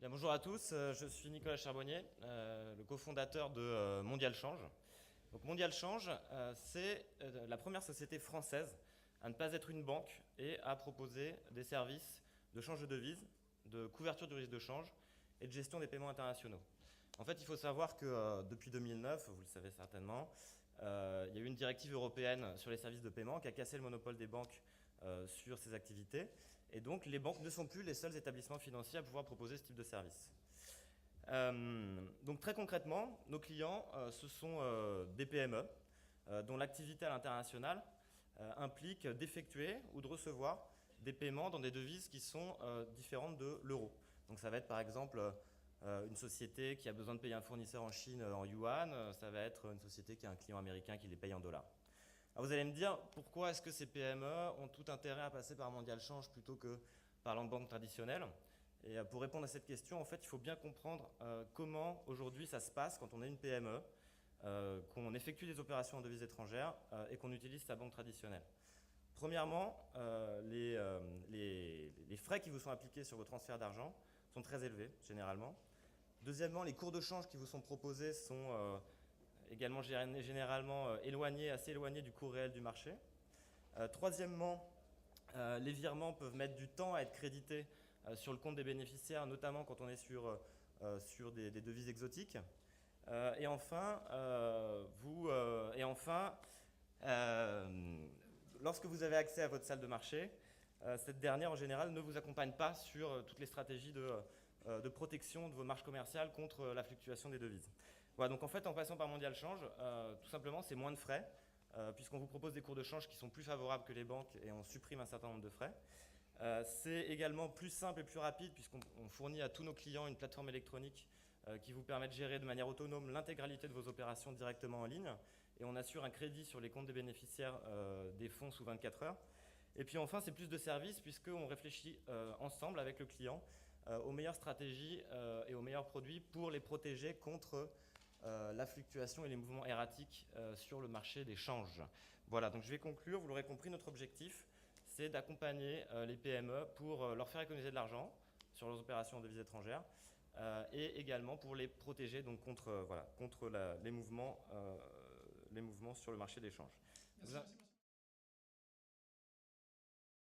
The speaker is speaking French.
Bien, bonjour à tous, je suis Nicolas Charbonnier, le cofondateur de Mondial Change. Donc Mondial Change, c'est la première société française à ne pas être une banque et à proposer des services de change de devises, de couverture du risque de change et de gestion des paiements internationaux. En fait, il faut savoir que depuis 2009, vous le savez certainement, il y a eu une directive européenne sur les services de paiement qui a cassé le monopole des banques sur ces activités. Et donc, les banques ne sont plus les seuls établissements financiers à pouvoir proposer ce type de service. Donc, très concrètement, nos clients, ce sont des PME dont l'activité à l'international implique d'effectuer ou de recevoir des paiements dans des devises qui sont différentes de l'euro. Donc, ça va être par exemple une société qui a besoin de payer un fournisseur en Chine en yuan, ça va être une société qui a un client américain qui les paye en dollars. Alors vous allez me dire, pourquoi est-ce que ces PME ont tout intérêt à passer par Mondial Change plutôt que par la banque traditionnelle? Et pour répondre à cette question, en fait, il faut bien comprendre comment aujourd'hui ça se passe quand on est une PME, qu'on effectue des opérations en devises étrangères et qu'on utilise sa banque traditionnelle. Premièrement, les frais qui vous sont appliqués sur vos transferts d'argent sont très élevés, généralement. Deuxièmement, les cours de change qui vous sont proposés sont également généralement assez éloignés du cours réel du marché. Troisièmement, les virements peuvent mettre du temps à être crédités sur le compte des bénéficiaires, notamment quand on est sur des devises exotiques. Et enfin, lorsque vous avez accès à votre salle de marché, cette dernière en général ne vous accompagne pas sur toutes les stratégies de protection de vos marges commerciales contre la fluctuation des devises. Voilà, donc en fait, en passant par Mondial Change, tout simplement, c'est moins de frais, puisqu'on vous propose des cours de change qui sont plus favorables que les banques et on supprime un certain nombre de frais. C'est également plus simple et plus rapide, puisqu'on fournit à tous nos clients une plateforme électronique qui vous permet de gérer de manière autonome l'intégralité de vos opérations directement en ligne. Et on assure un crédit sur les comptes des bénéficiaires des fonds sous 24 heures. Et puis enfin, c'est plus de services, puisqu'on réfléchit ensemble avec le client aux meilleures stratégies et aux meilleurs produits pour les protéger contre la fluctuation et les mouvements erratiques sur le marché des changes. Voilà, donc je vais conclure. Vous l'aurez compris, notre objectif, c'est d'accompagner les PME pour leur faire économiser de l'argent sur leurs opérations en devises étrangères et également pour les protéger donc contre les mouvements sur le marché des changes. Merci.